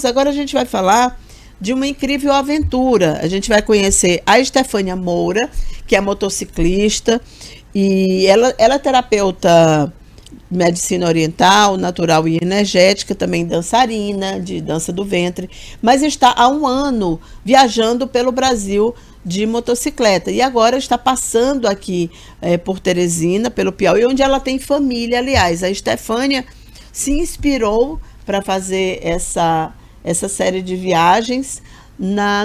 Agora a gente vai falar de uma incrível aventura. A gente vai conhecer a Estefânia Moura, que é motociclista, e ela é terapeuta de medicina oriental, natural e energética, também dançarina, de dança do ventre, mas está há um ano viajando pelo Brasil de motocicleta. E agora está passando aqui por Teresina, pelo Piauí, onde ela tem família, aliás. A Estefânia se inspirou para fazer essa série de viagens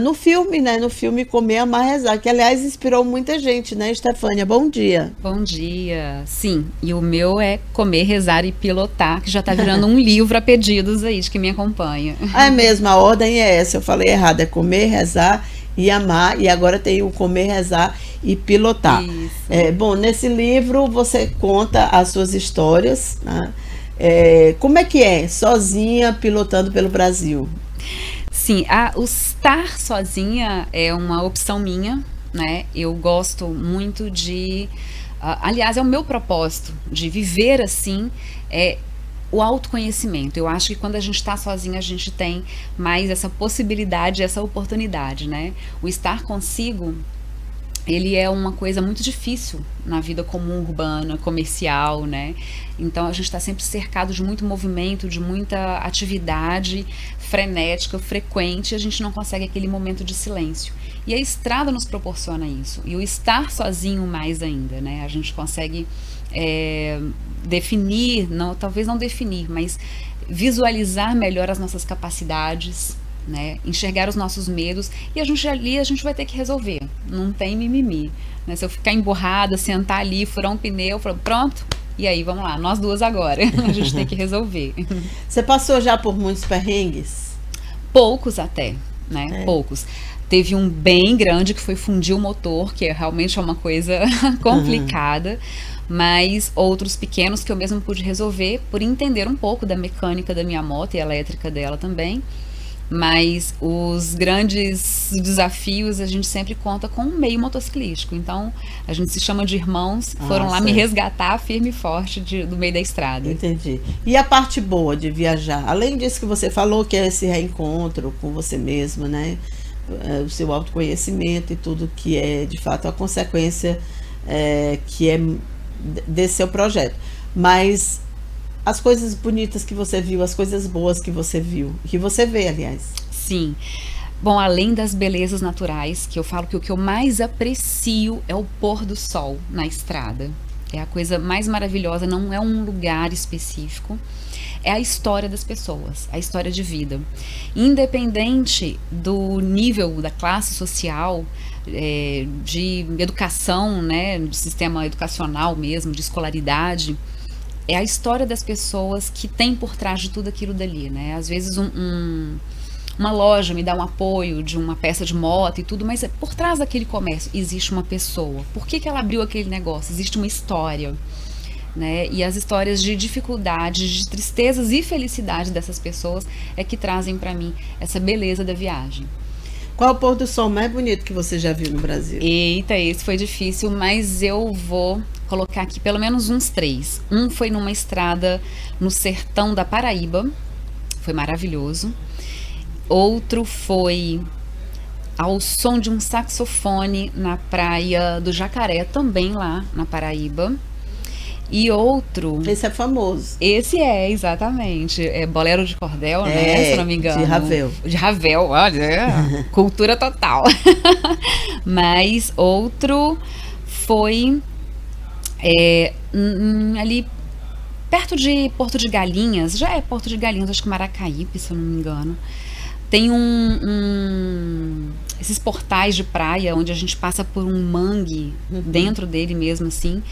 no filme, né? No filme Comer, Amar, Rezar, que aliás inspirou muita gente, né, Estefânia? Bom dia. Bom dia. Sim, e o meu é Comer, Rezar e Pilotar, que já tá virando um livro a pedidos aí de quem me acompanha. Ah, é mesmo, a ordem é essa, eu falei errado, é Comer, Rezar e Amar, e agora tem o Comer, Rezar e Pilotar. Isso. Bom, nesse livro você conta as suas histórias, né? Como é que é, sozinha, pilotando pelo Brasil? Sim, o estar sozinha é uma opção minha, né? Eu gosto muito aliás, é o meu propósito de viver assim, o autoconhecimento. Eu acho que quando a gente está sozinha, a gente tem mais essa possibilidade, essa oportunidade, né? O estar consigo, ele é uma coisa muito difícil na vida comum, urbana, comercial, né? Então a gente está sempre cercado de muito movimento, de muita atividade frenética, frequente, e a gente não consegue aquele momento de silêncio. E a estrada nos proporciona isso. E o estar sozinho mais ainda, né? A gente consegue definir, talvez não definir, mas visualizar melhor as nossas capacidades, né? Enxergar os nossos medos, e a gente vai ter que resolver, não tem mimimi, né? Se eu ficar emburrada, sentar ali, furar um pneu, pronto, e aí vamos lá, nós duas agora, a gente tem que resolver. Você passou já por muitos perrengues? Poucos até, né? Poucos. Teve um bem grande que foi fundir o motor, que realmente é uma coisa complicada, mas outros pequenos que eu mesmo pude resolver por entender um pouco da mecânica da minha moto e elétrica dela também. Mas os grandes desafios a gente sempre conta com um meio motociclístico. Então, a gente se chama de irmãos, foram lá me resgatar firme e forte do meio da estrada. Entendi. E a parte boa de viajar? Além disso que você falou, que é esse reencontro com você mesma, né? O seu autoconhecimento e tudo que é, de fato, a consequência que é desse seu projeto. Mas as coisas bonitas que você viu, as coisas boas que você viu, que você vê, aliás. Sim. Bom, além das belezas naturais, que eu falo que o que eu mais aprecio é o pôr do sol na estrada. É a coisa mais maravilhosa, não é um lugar específico. É a história das pessoas, a história de vida. Independente do nível, da classe social, de educação, né, do sistema educacional mesmo, de escolaridade, é a história das pessoas que tem por trás de tudo aquilo dali, né? Às vezes uma loja me dá um apoio de uma peça de moto e tudo, mas por trás daquele comércio existe uma pessoa. Por que ela abriu aquele negócio? Existe uma história, né? E as histórias de dificuldades, de tristezas e felicidade dessas pessoas é que trazem para mim essa beleza da viagem. Qual o pôr do sol mais bonito que você já viu no Brasil? Eita, esse foi difícil, mas eu vou colocar aqui pelo menos uns 3. Um foi numa estrada no sertão da Paraíba, foi maravilhoso. Outro foi ao som de um saxofone na praia do Jacaré, também lá na Paraíba. E outro... Esse é famoso. Esse exatamente. É Bolero de Cordel, né? Se eu não me engano. De Ravel. De Ravel, olha, cultura total. Mas outro foi ali perto de Porto de Galinhas, já é Porto de Galinhas, acho que Maracaípe, se eu não me engano. Tem esses portais de praia onde a gente passa por um mangue dentro dele mesmo, assim.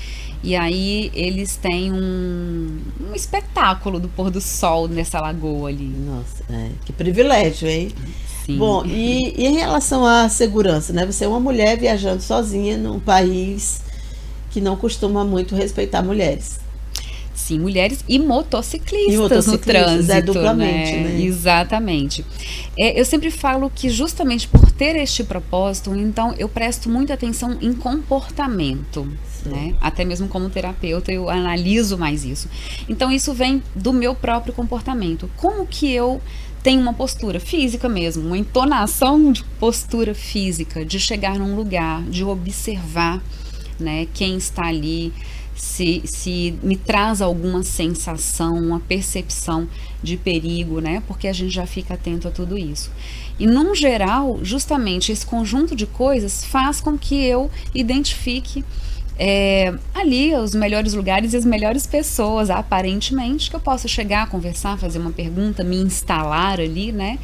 E aí eles têm um espetáculo do pôr do sol nessa lagoa ali. Nossa, que privilégio, hein? Sim. Bom, e em relação à segurança, né? Você é uma mulher viajando sozinha num país que não costuma muito respeitar mulheres. Sim, mulheres e motociclistas no trânsito, duplamente, né? Exatamente. Eu sempre falo que justamente por ter este propósito, então eu presto muita atenção em comportamento, né? Até mesmo como terapeuta eu analiso mais isso. Então isso vem do meu próprio comportamento. Como que eu tem uma postura física mesmo, uma entonação de postura física, de chegar num lugar, de observar, né, quem está ali, se me traz alguma sensação, uma percepção de perigo, né? Porque a gente já fica atento a tudo isso. E, num geral, justamente esse conjunto de coisas faz com que eu identifique ali os melhores lugares e as melhores pessoas, aparentemente, que eu possa chegar, conversar, fazer uma pergunta, me instalar ali, né?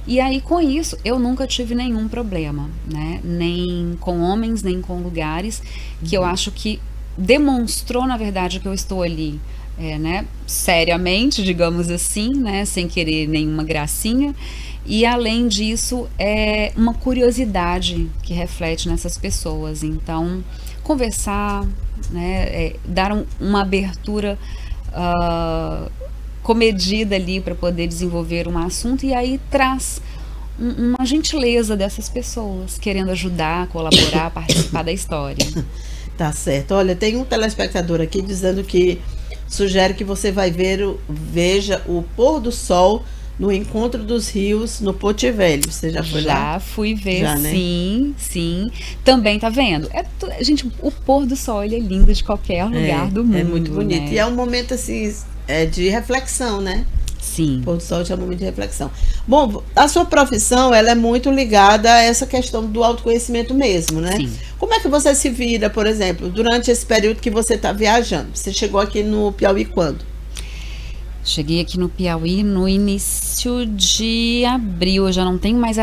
E aí, com isso, eu nunca tive nenhum problema, né? Nem com homens, nem com lugares, que eu acho que demonstrou, na verdade, que eu estou ali, né, seriamente, digamos assim, né, sem querer nenhuma gracinha. E, além disso, é uma curiosidade que reflete nessas pessoas. Então, conversar, né, dar uma abertura comedida ali para poder desenvolver um assunto, e aí traz uma gentileza dessas pessoas, querendo ajudar, colaborar, participar da história. Tá certo. Olha, tem um telespectador aqui dizendo que sugere que você veja o pôr do sol no Encontro dos Rios, no Porto Velho. Você já foi lá? Já fui ver, já, né? Sim. Também tá vendo? Gente, o pôr do sol, ele é lindo de qualquer lugar do mundo. É muito bonito. Né? E é um momento, assim, de reflexão, né? Sim. O pôr do sol é um momento de reflexão. Bom, a sua profissão, ela é muito ligada a essa questão do autoconhecimento mesmo, né? Sim. Como é que você se vira, por exemplo, durante esse período que você está viajando? Você chegou aqui no Piauí quando? Cheguei aqui no Piauí no início de abril. Eu já não tenho mais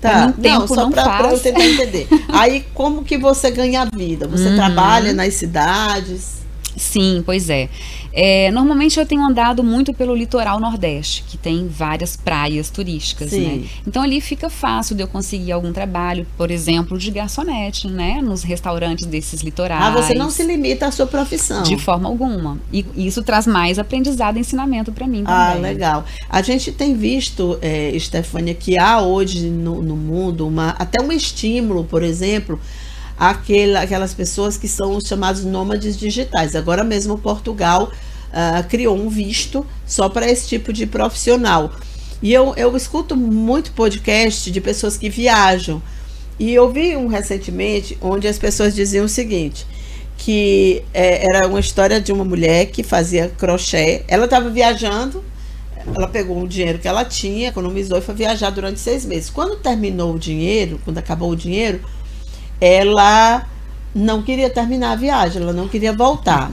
Tá, tempo só não para faz. eu tentar entender. Aí, como que você ganha a vida? Você trabalha nas cidades? Sim, pois é. Normalmente eu tenho andado muito pelo litoral nordeste, que tem várias praias turísticas, Sim. né? Então ali fica fácil de eu conseguir algum trabalho, por exemplo, de garçonete, né? Nos restaurantes desses litorais. Você não se limita à sua profissão. De forma alguma. E isso traz mais aprendizado e ensinamento para mim também. Legal. A gente tem visto, Estefânia, que há hoje no mundo até um estímulo, por exemplo, aquelas pessoas que são os chamados nômades digitais. Agora mesmo Portugal criou um visto só para esse tipo de profissional. E eu escuto muito podcast de pessoas que viajam. E eu vi recentemente onde as pessoas diziam o seguinte, que era uma história de uma mulher que fazia crochê. Ela estava viajando, ela pegou o dinheiro que ela tinha, economizou e foi viajar durante 6 meses. Quando terminou o dinheiro, quando acabou o dinheiro, ela não queria terminar a viagem, ela não queria voltar.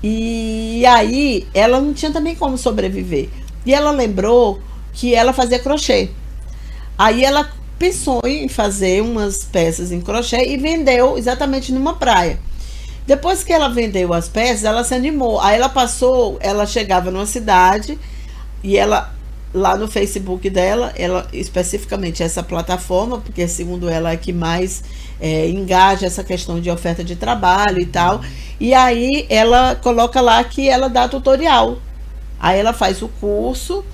E aí ela não tinha também como sobreviver. E ela lembrou que ela fazia crochê. Aí ela pensou em fazer umas peças em crochê e vendeu exatamente numa praia. Depois que ela vendeu as peças, ela se animou. Aí ela chegava numa cidade e ela, lá no Facebook dela, ela especificamente essa plataforma, porque segundo ela é que mais engaja essa questão de oferta de trabalho e tal. E aí ela coloca lá que ela dá tutorial. Aí ela faz o curso,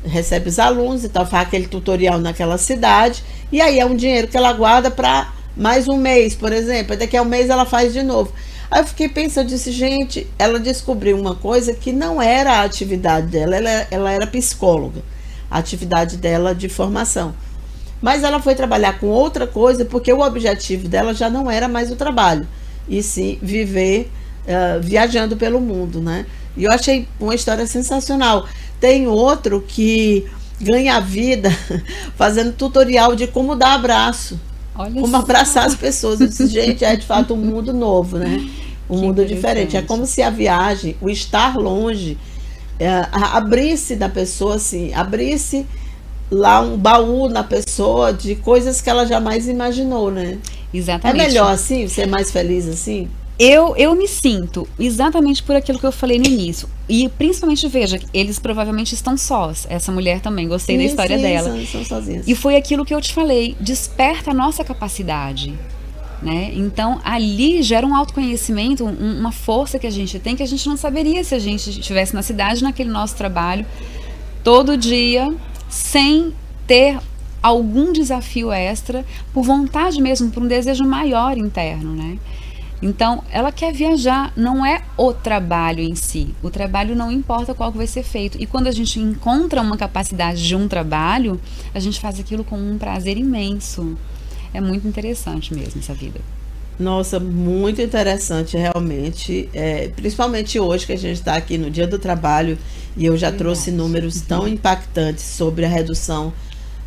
recebe os alunos e tal, faz aquele tutorial naquela cidade, e aí é um dinheiro que ela guarda para mais um mês, por exemplo. Daqui a um mês ela faz de novo. Aí eu fiquei pensando, disse, gente, ela descobriu uma coisa que não era a atividade dela, ela era psicóloga, a atividade dela de formação. Mas ela foi trabalhar com outra coisa, porque o objetivo dela já não era mais o trabalho, e sim viver viajando pelo mundo, né? E eu achei uma história sensacional. Tem outro que ganha a vida fazendo tutorial de como dar abraço. Olha como abraçar as pessoas. Eu disse, gente, é de fato um mundo novo, né? Um mundo diferente. É como se a viagem, o estar longe, abrisse da pessoa, assim, abrisse lá um baú na pessoa de coisas que ela jamais imaginou, né? Exatamente. É melhor assim? Ser mais feliz assim? Eu me sinto exatamente por aquilo que eu falei no início. E principalmente, veja, eles provavelmente estão sós. Essa mulher também, gostei da história dela. São sozinhas. E foi aquilo que eu te falei, desperta a nossa capacidade, né? Então, ali gera um autoconhecimento, uma força que a gente tem, que a gente não saberia se a gente estivesse na cidade, naquele nosso trabalho, todo dia, sem ter algum desafio extra, por vontade mesmo, por um desejo maior interno, né? Então, ela quer viajar, não é o trabalho em si. O trabalho não importa qual que vai ser feito. E quando a gente encontra uma capacidade de um trabalho, a gente faz aquilo com um prazer imenso. É muito interessante mesmo essa vida. Nossa, muito interessante realmente, principalmente hoje que a gente está aqui no Dia do Trabalho e eu já trouxe números tão impactantes sobre a redução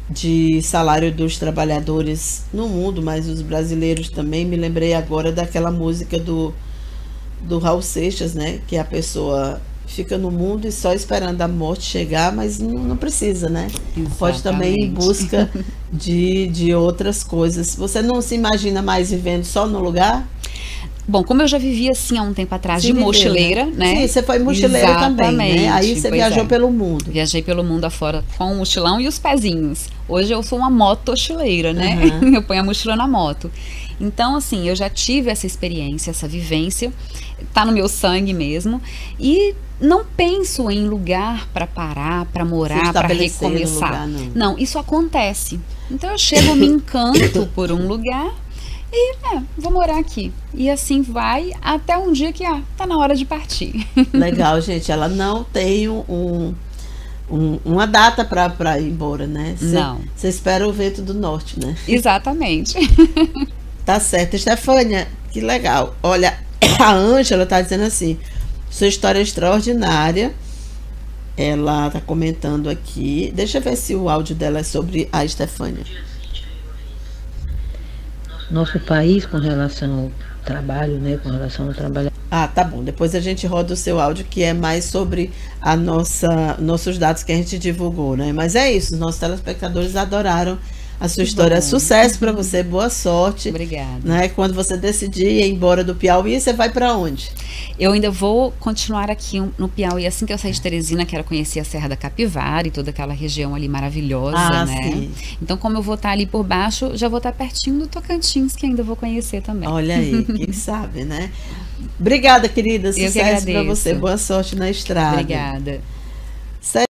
de salário dos trabalhadores no mundo, mas os brasileiros também. Me lembrei agora daquela música do Raul Seixas, né? Que a pessoa fica no mundo e só esperando a morte chegar, mas não precisa, né? Exatamente. Pode também ir em busca de outras coisas. Você não se imagina mais vivendo só no lugar? Bom, como eu já vivia assim há um tempo atrás Sim, de viveu, mochileira, né? Sim, você foi mochileira também, né? Exatamente, Aí você pois viajou é. pelo mundo. Viajei pelo mundo afora com o mochilão e os pezinhos. Hoje eu sou uma motochileira, né? Uhum. Eu ponho a mochila na moto. Então, assim, eu já tive essa experiência, essa vivência, tá no meu sangue mesmo. E não penso em lugar para parar, para morar, para estabelecer no recomeçar. lugar, não. Não, isso acontece. Então eu chego, me encanto por um lugar e vou morar aqui. E assim vai até um dia que tá na hora de partir. Legal, gente. Ela não tem uma data para ir embora, né? Não. Você espera o vento do norte, né? Exatamente. Tá certo. Estefânia, que legal. Olha, a Ângela tá dizendo assim, sua história é extraordinária. Ela tá comentando aqui. Deixa eu ver se o áudio dela é sobre a Estefânia. Nosso país com relação ao trabalho, né, com relação ao trabalho. Ah, tá bom. Depois a gente roda o seu áudio, que é mais sobre nossos dados que a gente divulgou, né? Mas é isso, os nossos telespectadores adoraram a sua história. Sucesso para você, boa sorte. Obrigada. Né? Quando você decidir ir embora do Piauí, você vai para onde? Eu ainda vou continuar aqui no Piauí. Assim que eu sair de Teresina, quero conhecer a Serra da Capivara e toda aquela região ali maravilhosa, né? Sim. Então, como eu vou estar ali por baixo, já vou estar pertinho do Tocantins, que ainda vou conhecer também. Olha aí, quem sabe, né? Obrigada, querida. Sucesso para você. Boa sorte na estrada. Obrigada.